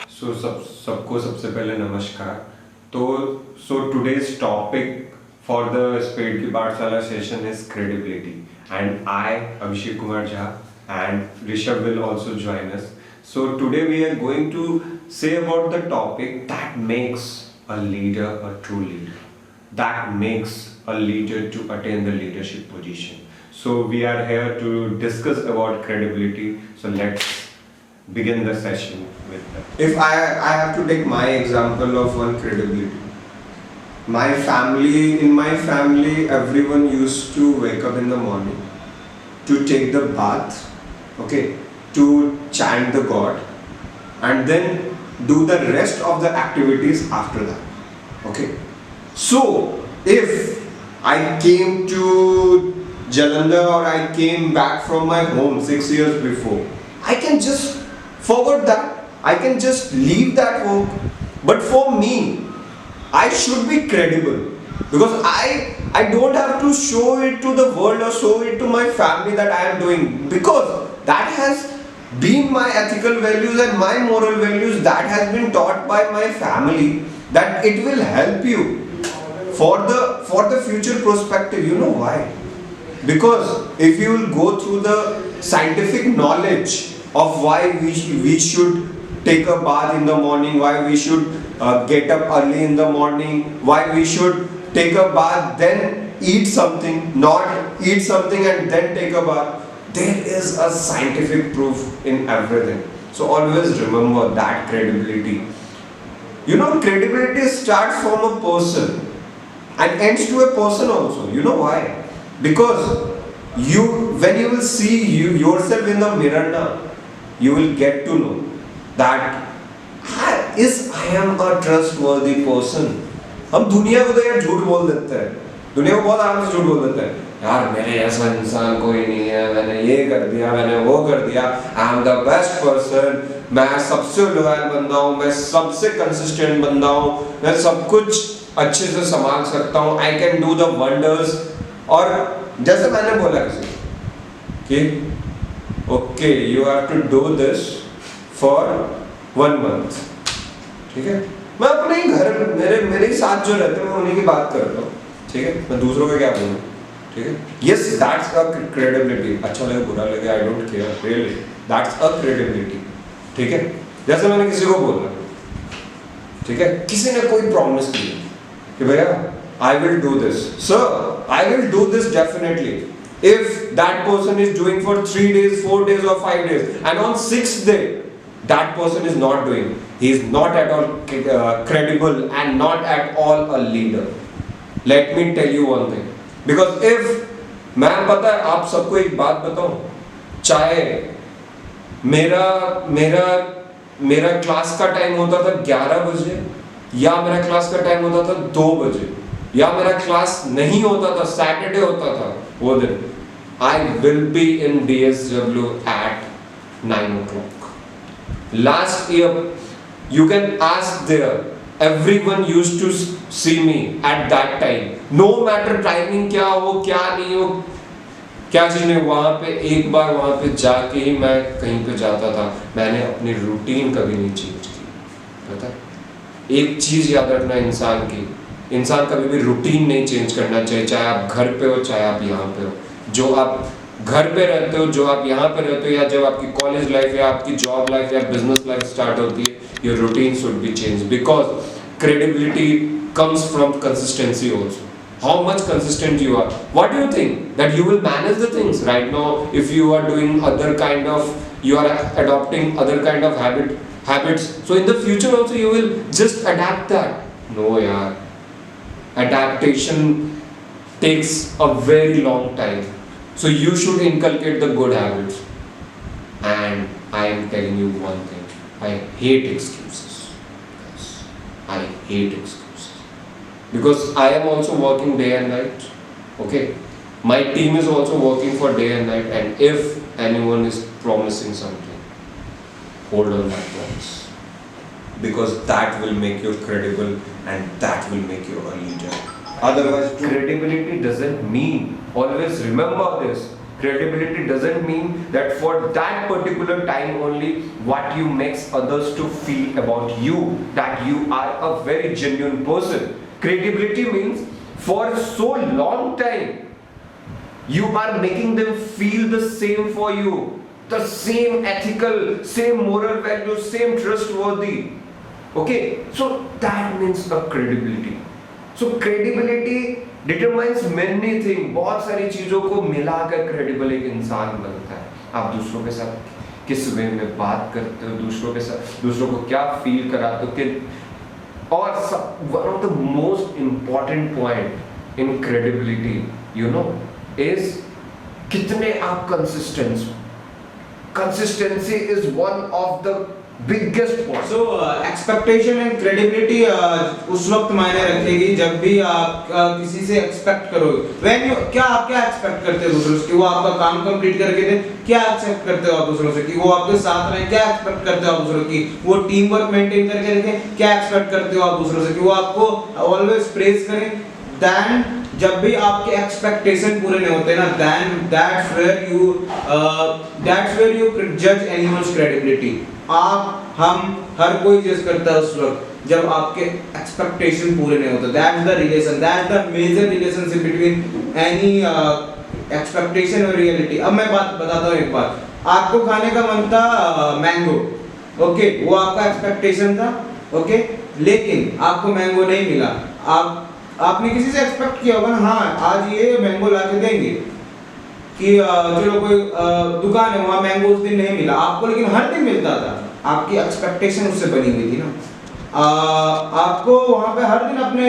सबको सबसे पहले नमस्कार। तो today's topic for the Spade की पाठशाला session is credibility, and I Abhishek Kumar Jha and Rishabh will also join us. So today we are going to say about the topic that makes a leader a true leader, that makes a leader to attain the leadership position. So we are here to discuss about credibility. So let's begin the session with that. If I have to take my example of one credibility, in my family, everyone used to wake up in the morning to take the bath, okay, to chant the God, and then do the rest of the activities after that, okay. So, if I came to Jalandhar or I came back from my home 6 years before, I can just forget that. I can just leave that work. But for me, I should be credible because I don't have to show it to the world or show it to my family that I am doing, because that has been my ethical values and my moral values that has been taught by my family, that it will help you for the future perspective. You know why? Because if you will go through the scientific knowledge of why we should take a bath in the morning, why we should get up early in the morning, why we should take a bath, then eat something, not eat something and then take a bath. There is a scientific proof in everything. So always remember that credibility. You know, credibility starts from a person and ends to a person also. You know why? Because when you will see yourself in the mirror now, you will get to know that I am a trustworthy person. हम दुनिया को तो यार झूठ बोल देते हैं, दुनिया को बहुत आराम से झूठ बोल देते हैं, यार मेरे ऐसा इंसान कोई नहीं है, मैंने ये कर दिया, मैंने वो कर दिया, I am the best person, मैं सबसे लॉयल बंदा हूँ, मैं सबसे कंसिस्टेंट बंदा हूँ, मैं सब कुछ अच्छे से संभाल सकता हूँ, I can do the wonders. और जैसे मैंने बोला किसी कि okay you have to do this for 1 month, ठीक है, मैं अपने ही घर मेरे ही साथ जो रहते हैं मैं उन्हीं की बात करता हूँ, ठीक है, मैं दूसरों का क्या बोलूँ, ठीक है। यस दैट्स अ क्रेडिबिलिटी, अच्छा लगे बुरा लगे I don't care, really that's a credibility, ठीक है। जैसे मैंने किसी को बोला, ठीक है, किसी ने कोई प्रॉमिस किया कि भैया I will do this, sir, I will do this definitely. If that person is doing for 3 days, 4 days or 5 days, and on 6th day that person is not doing, he is not at all credible and not at all a leader. Let me tell you one thing, because if मैं पता है आप सबको एक बात बताऊं, चाहे मेरा मेरा मेरा क्लास का टाइम होता था 11 बजे या मेरा क्लास का टाइम होता था 2 बजे या मेरा क्लास नहीं होता था, सैटरडे होता था वो दिन, I will be in DSW at 9 o'clock. Last year, you can ask there, everyone used to see me at that time. No matter timing क्या हो क्या नहीं हो क्या चीज नहीं, वहां पे एक बार वहां पे जाके ही मैं कहीं पे जाता था, मैंने अपनी रूटीन कभी नहीं चेंज की। पता है, एक चीज याद रखना इंसान कभी भी रूटीन नहीं चेंज करना चाहिए, चाहे आप घर पे हो चाहे आप यहाँ पे हो। जो आप घर पे रहते हो, जो आप यहाँ पे रहते हो, या जब आपकी कॉलेज लाइफ या आपकी जॉब लाइफ या बिजनेस लाइफ स्टार्ट होती है, your routine should be change, because credibility comes from consistency also. How much consistent you are, what do you think that you will manage the things right now? If you are doing you are adopting other kind of habits, so in the future also you will just adapt that? No yaar, adaptation takes a very long time, so you should inculcate the good habits. And I am telling you one thing, I hate excuses. I hate excuses, because I am also working day and night, okay, my team is also working for day and night, and if anyone is promising something, hold on that promise, because that will make you credible and that will make you a leader. Otherwise, credibility doesn't mean, always remember this, Credibility doesn't mean that for that particular time only what you makes others to feel about you, that you are a very genuine person. Credibility means for so long time you are making them feel the same for you, the same ethical, same moral values, same trustworthy. Okay, so that means a credibility. So credibility determines many things. बहुत सारी चीजों को मिलाकर credible एक इंसान बनता है. आप दूसरों के साथ किस वे में बात करते हो, दूसरों के साथ दूसरों को क्या फील कराते हो, कि और one of the most important point in credibility, you know, is कितने आप consistent हो. Consistency is one of the biggest point. So expectation and credibility उस वक्त मायने रखेगी जब भी आप किसी से एक्सपेक्ट करोगे. When you क्या आप क्या एक्सपेक्ट करते हो दूसरों से, कि वो आपका काम कंप्लीट करके दे? क्या एक्सपेक्ट करते हो आप दूसरों से, कि वो आपके साथ रहें? क्या एक्सपेक्ट करते हो आप दूसरों की वो टीम वर्क मेंटेन करके रखें? क्या एक्सपेक्ट करते हो आप दूसरों से, कि वो आपको ऑलवेज प्रेज करें? Then जब भी आपके एक्सपेक्टेशन पूरे नहीं होते ना, then that's where you judge anyone's credibility. हम हर कोई जज करता है उस वक्त जब आपके एक्सपेक्टेशन पूरे नहीं होते. That's the relation, that's the major relationship between any expectation और reality. अब मैं बात बताता हूँ एक बात. आपको खाने का मन था मैंगो, ओके, वो आपका एक्सपेक्टेशन था, ओके, लेकिन आपको मैंगो नहीं मिला. आपने किसी से एक्सपेक्ट किया होगा ना, हाँ आज ये मैंगो ला के देंगे, कि चलो कोई दुकान है वहाँ मैंगो उस दिन नहीं मिला आपको, लेकिन हर दिन मिलता था. आपकी एक्सपेक्टेशन उससे बनी हुई थी ना. आपको वहाँ पे हर दिन अपने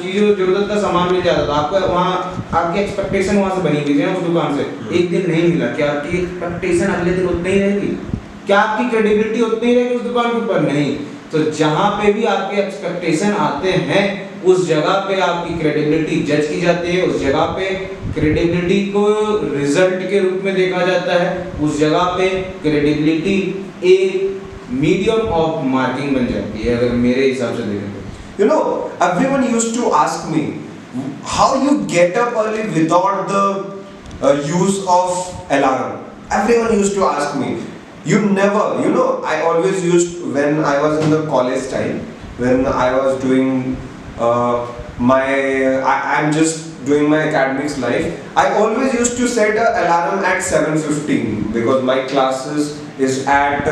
चीज़ों जरूरत का सामान मिल जाता था. आपको वहाँ आपकी एक्सपेक्टेशन वहाँ से बनी हुई थी ना उस दुकान से. एक दिन नहीं मिला, क्या आपकी एक्सपेक्टेशन अगले दिन उतनी ही रहेगी? क्या आपकी क्रेडिबिलिटी उतनी ही रहेगी उस दुकान के ऊपर? नहीं. तो जहाँ पे भी आपके एक्सपेक्टेशन आते हैं उस जगह पे आपकी क्रेडिबिलिटी जज की जाती है. उस जगह पे क्रेडिबिलिटी को रिजल्ट के रूप में देखा जाता है. उस जगह पे क्रेडिबिलिटी एक मीडियम ऑफ मार्किंग बन जाती है, अगर मेरे हिसाब से देखें तो. You know, everyone used to ask me how you get up early without the use of alarm. Everyone used to ask me. You never, you know, I always used, when I was in the college time, when I was doing I'm just doing my academics life, I always used to set an alarm at 7:15 because my classes is at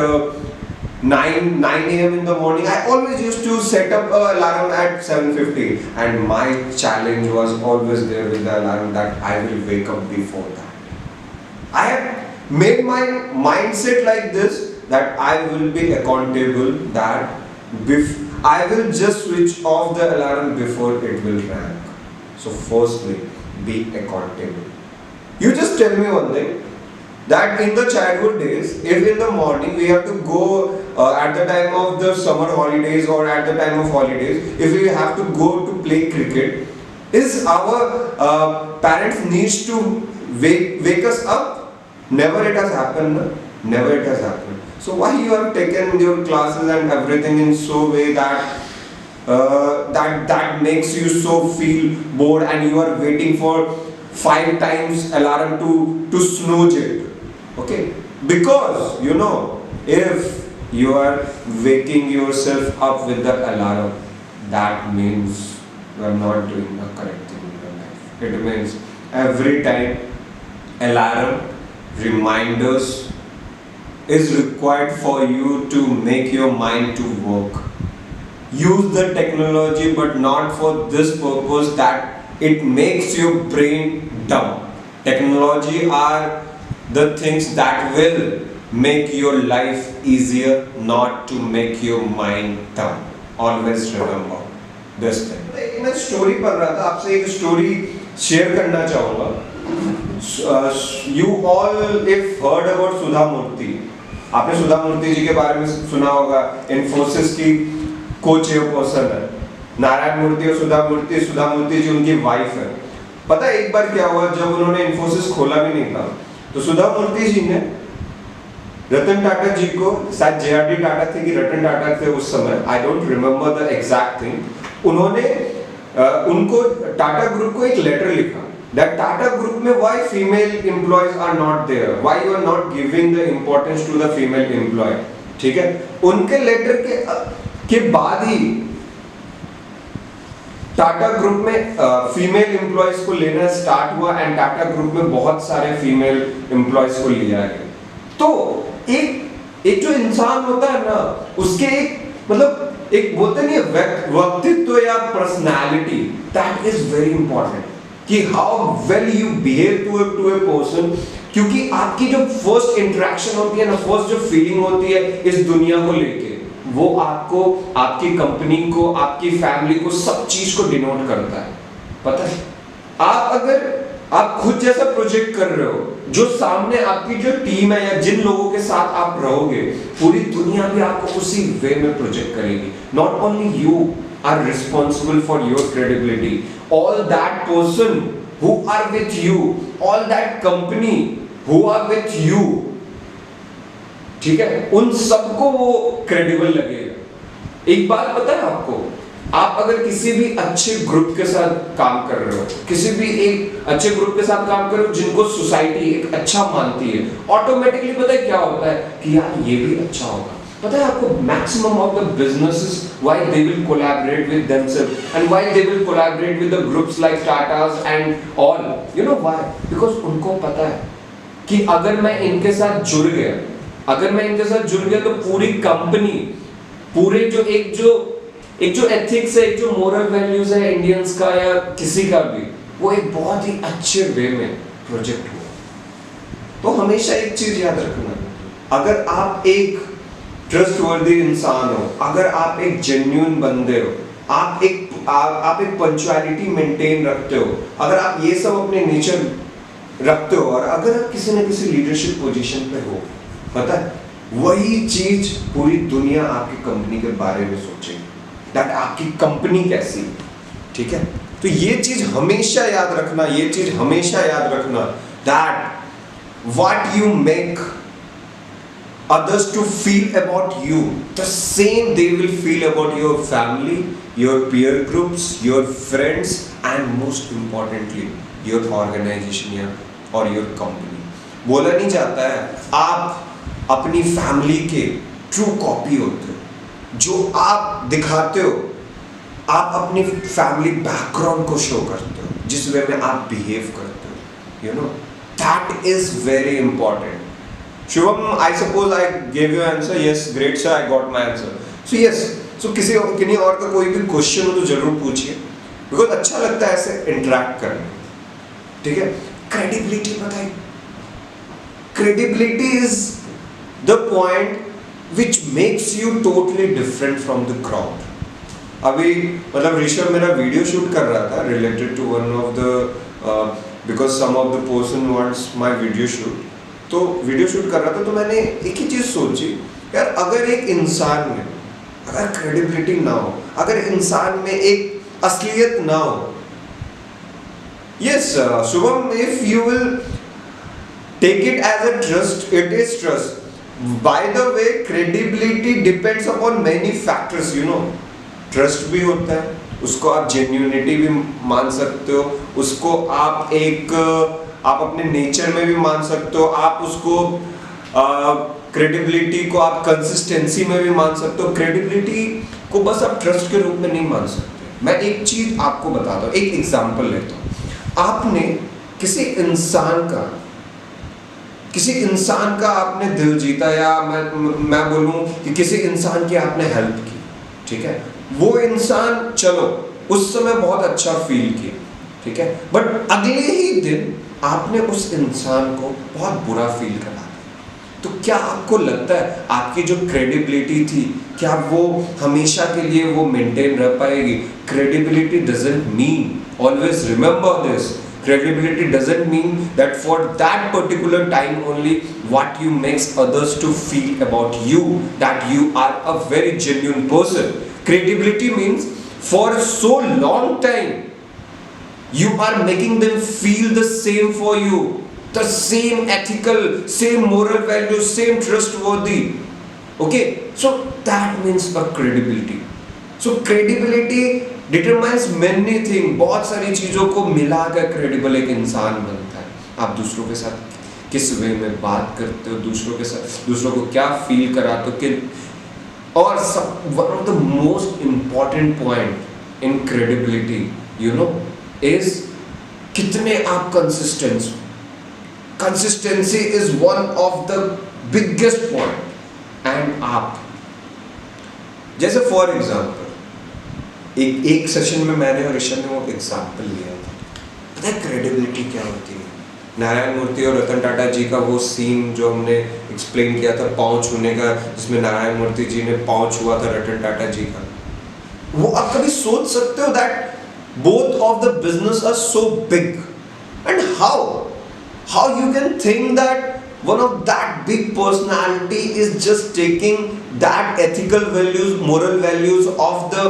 9 a.m. in the morning. I always used to set up an alarm at 7:15, and my challenge was always there with the alarm that I will wake up before that. I have made my mindset like this that I will be accountable, that I will just switch off the alarm before it will ring. So firstly, be accountable. You just tell me one thing, that in the childhood days, if in the morning we have to go at the time of the summer holidays or at the time of holidays, if we have to go to play cricket, is our parents needs to wake us up? Never it has happened. Never it has happened. So why you have taken your classes and everything in so way that that makes you so feel bored, and you are waiting for 5 times alarm to snooze it? Okay, because you know, if you are waking yourself up with the alarm, that means you are not doing the correct thing in your life. It means every time alarm reminders is required for you to make your mind to work. Use the technology, but not for this purpose that it makes your brain dumb. Technology are the things that will make your life easier, not to make your mind dumb. Always remember this thing. मैं story पढ़ रहा था, आपसे एक story share करना चाहूँगा. You all if heard about सुधा मूर्ति. आपने सुधा मूर्ति जी के बारे में सुना होगा. इन्फोसिस की co-chairperson है. नारायण मूर्ति और सुधा मूर्ति जी उनकी वाइफ है. पता है एक बार क्या हुआ, जब उन्होंने इन्फोसिस खोला भी नहीं था, तो सुधा मूर्ति जी ने रतन टाटा जी को, शायद JRD टाटा थे कि रतन टाटा थे उस समय, I don't remember the exact thing, उन्होंने उनको टाटा ग्रुप को एक लेटर लिखा that Tata Group में why female employees are not there, why you are not giving the importance to the female employee, ठीक है? उनके लेटर के बाद ही टाटा ग्रुप में फीमेल एम्प्लॉयज को लेना स्टार्ट हुआ एंड टाटा ग्रुप में बहुत सारे फीमेल एम्प्लॉयज को लिया गया। तो एक जो इंसान होता है ना, उसके एक मतलब एक बोलते नहीं व्यक्तित्व या personality, that is very important कि how well you behave to a person, क्योंकि आपकी जो फर्स्ट इंटरेक्शन होती है ना, फर्स्ट जो फीलिंग होती है इस दुनिया को लेके, वो आपको, आपकी कंपनी को, आपकी फैमिली को, सब चीज को डिनोट करता है। पता है, आप अगर आप खुद जैसा प्रोजेक्ट कर रहे हो, जो सामने आपकी जो टीम है या जिन लोगों के साथ आप रहोगे, पूरी दुनिया भी आपको उसी वे में प्रोजेक्ट करेगी। Not only you are responsible for your credibility, all that person who are with you, all that company who are with you, ठीक है, उन सबको वो क्रेडिबल लगेगा। एक बात पता है आपको, आप अगर किसी भी अच्छे ग्रुप के साथ काम कर रहे हो, किसी भी एक अच्छे ग्रुप के साथ काम कर रहे हो जिनको सोसाइटी एक अच्छा मानती है, ऑटोमेटिकली पता है क्या होता है कि यार ये भी अच्छा होगा। पता है आपको, maximum of the businesses why they will collaborate with themself and why they will collaborate with the groups like Tatas and all, you know why? Because उनको पता है कि अगर मैं इनके साथ जुड़ गया, तो पूरी कंपनी, पूरे जो एक जो एथिक्स है, एक जो मोरल वैल्यूज है इंडियंस का या किसी का भी, वो एक बहुत ही अच्छे वे में प्रोजेक्ट हुआ। तो हमेशा एक चीज याद रखना, अगर आप एक ट्रस्टवर्दी इंसान हो, अगर आप एक जेन्युइन बंदे हो, आप एक पंक्चुअलिटी मेंटेन रखते हो, अगर आप ये सब अपने नेचर रखते हो, और अगर आप किसी न किसी लीडरशिप पोजीशन पे हो, पता है वही चीज पूरी दुनिया आपकी कंपनी के बारे में सोचेगी, दैट आपकी कंपनी कैसी, ठीक है? तो ये चीज हमेशा याद रखना, that what you make others to feel about you, the same they will feel about your family, your peer groups, your friends, and most importantly your organization or your company। बोला नहीं जाता है आप अपनी फैमिली के true copy होते हो, जो आप दिखाते हो, आप अपनी फैमिली बैकग्राउंड को शो करते हो, जिस वे में आप बिहेव करते हो, you know, that is very important. Shivam, I suppose I gave you answer. Yes, great sir, I got my answer. So yes, so किन्हीं और का कोई भी क्वेश्चन हो तो जरूर पूछिए, बिकॉज अच्छा लगता है ऐसे इंटरेक्ट करना, ठीक है? क्रेडिबिलिटी बताइए, credibility is the point which makes you totally different from the crowd. अभी मतलब ऋषभ मेरा वीडियो शूट कर रहा था related to one of the, because some of the person wants my video shoot, तो वीडियो शूट कर रहा था, तो मैंने एक ही चीज सोची, यार अगर एक इंसान में अगर क्रेडिबिलिटी ना हो, अगर इंसान में एक असलियत ना हो, yes Shubham, if you will take it as a trust, it is trust. By the way, credibility depends upon many factors, you know. Trust भी होता है, उसको आप जेन्युइनिटी भी मान सकते हो, उसको आप अपने नेचर में भी मान सकते हो, आप उसको क्रेडिबिलिटी को आप कंसिस्टेंसी में भी मान सकते हो। क्रेडिबिलिटी को बस आप ट्रस्ट के रूप में नहीं मान सकते। मैं एक चीज आपको बताता हूँ, एक एग्जांपल लेता हूँ। आपने किसी इंसान का आपने दिल जीता, या मैं बोलूँ कि किसी इंसान की आपने हेल्प की, ठीक है? वो इंसान चलो उस समय बहुत अच्छा फील किया, ठीक है, बट अगले ही दिन आपने उस इंसान को बहुत बुरा फील करा, तो क्या आपको लगता है आपकी जो क्रेडिबिलिटी थी, क्या वो हमेशा के लिए वो मेंटेन रह पाएगी? Credibility doesn't mean, always remember this, credibility doesn't mean that for that particular time only what you makes others to feel about you, that you are a very genuine person. Credibility means for so long time you are making them feel the same for you, the same ethical, same moral values, same trustworthy. Okay, so that means a credibility. So credibility determines many thing, बहुत सारी चीज़ों को मिलाकर credible एक इंसान बनता है। आप दूसरों के साथ किस वे में बात करते हो, दूसरों के साथ दूसरों को क्या फील कराते हो, कि और सब one of the most important point in credibility you know is कितने आप consistence, consistency is one of the biggest point. And आप जैसे फॉर एग्जाम्पल एक सेशन में मैंने और ऋषभ ने वो एग्जाम्पल लिया था, पता है क्रेडिबिलिटी क्या होती है? नारायण मूर्ति और रतन टाटा जी का वो सीन जो हमने एक्सप्लेन किया था पाँव छूने का, जिसमें नारायण मूर्ति जी ने पाँव छुआ था रतन टाटा जी का, वो आप कभी सोच सकते हो that both of the business are so big, and how you can think that one of that big personality is just taking that ethical values, moral values of the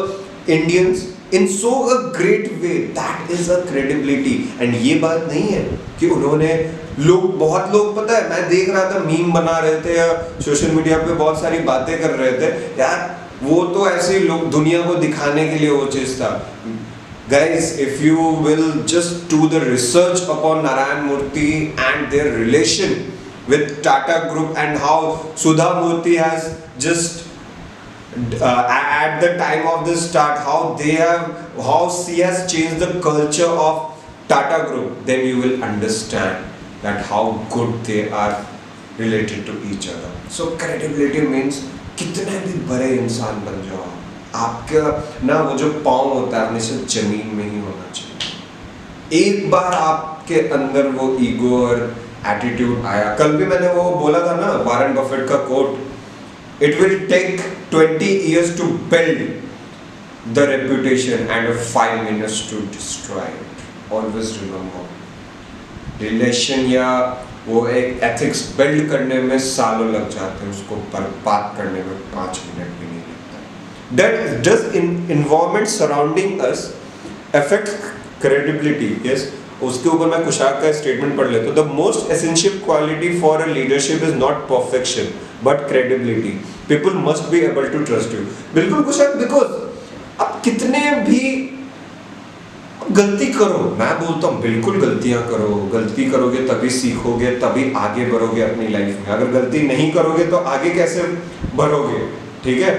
Indians in so a great way, that is a credibility। and ये बात नहीं है कि उन्होंने बहुत लोग पता है, मैं देख रहा था मीम बना रहे थे या सोशल मीडिया पे बहुत सारी बातें कर रहे थे यार, वो तो ऐसे लोग दुनिया को दिखाने के लिए वो चीज था। Guys, if you will just do the research upon Narayan Murthy and their relation with Tata Group and how Sudha Murthy has just at the time of the start, how she has changed the culture of Tata Group, then you will understand that how good they are related to each other. So credibility means कितने भी बड़े इंसान बन जाओ, आपका ना वो जो पाँव होता है हमेशा जमीन में ही होना चाहिए। एक बार आपके अंदर वो ईगो और एटीट्यूड आया, कल भी मैंने वो बोला था ना वॉरेन बफेट का quote, it will take 20 years to build the reputation and 5 minutes to destroy it। Always remember, relation या वो एक एथिक्स बिल्ड करने में सालों लग जाते हैं, उसको बर्बाद करने में 5 मिनट भी नहीं लगता। That does environment surrounding us affect credibility? Yes, उसके ऊपर मैं कुशाक का स्टेटमेंट पढ़ लेता हूँ। The most essential quality for a leadership is not perfection but credibility. People must be able to trust you। बिल्कुल कुशाक, बिकॉज आप कितने भी गलती करो, मैं बोलता हूँ बिल्कुल गलतियां करो, गलती करोगे तभी सीखोगे, तभी आगे बढ़ोगे अपनी लाइफ में। अगर गलती नहीं करोगे तो आगे कैसे बढ़ोगे? ठीक है,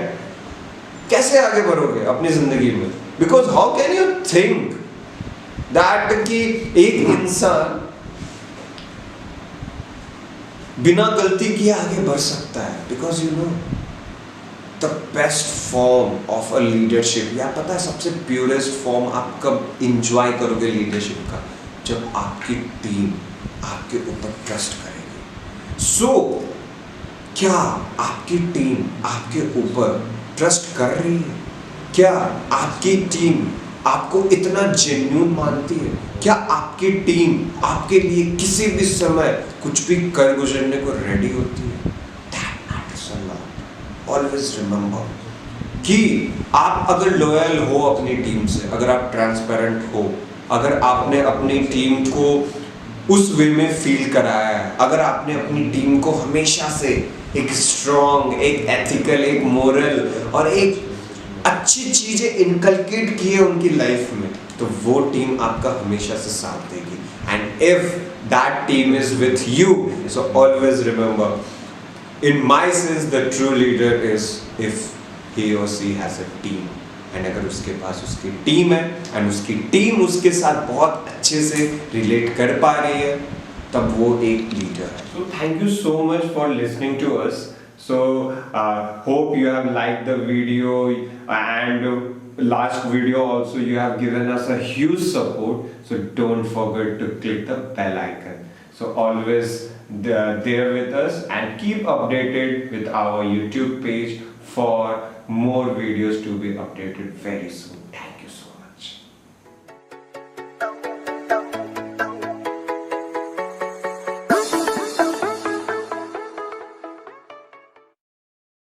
कैसे आगे बढ़ोगे अपनी जिंदगी में? Because how can you think that कि एक इंसान बिना गलती किए आगे बढ़ सकता है? Because you know the best form of a leadership, या पता है सबसे प्योरेस्ट फॉर्म आप कब इंजॉय करोगे लीडरशिप का? जब आपकी टीम आपके ऊपर ट्रस्ट करेगी। सो क्या आपकी टीम आपके ऊपर ट्रस्ट कर रही है? क्या आपकी टीम आपको इतना जेन्युइन मानती है? क्या आपकी टीम आपके लिए किसी भी समय कुछ भी कर गुजरने को रेडी होती है? ऑलवेज रिमेंबर कि आप अगर लॉयल हो अपनी टीम से, अगर आप ट्रांसपेरेंट हो, अगर आपने अपनी टीम को उस वे में फील कराया है, अगर आपने अपनी टीम को हमेशा से एक स्ट्रॉन्ग, एक एथिकल, एक मोरल और एक अच्छी चीजें इनकलकेट की है उनकी लाइफ में, तो वो टीम आपका हमेशा से साथ देगी। And if that team is with you, so always remember, in my sense the true leader is if he or she has a team, and अगर उसके पास उसकी टीम है and उसकी टीम उसके साथ बहुत अच्छे से रिलेट कर पा रही है, तब वो एक लीडर है। So thank you so much for listening to us. So hope you have liked the video, and last video also you have given us a huge support, so don't forget to click the bell icon. So always there with us, and keep updated with our YouTube page for more videos to be updated very soon.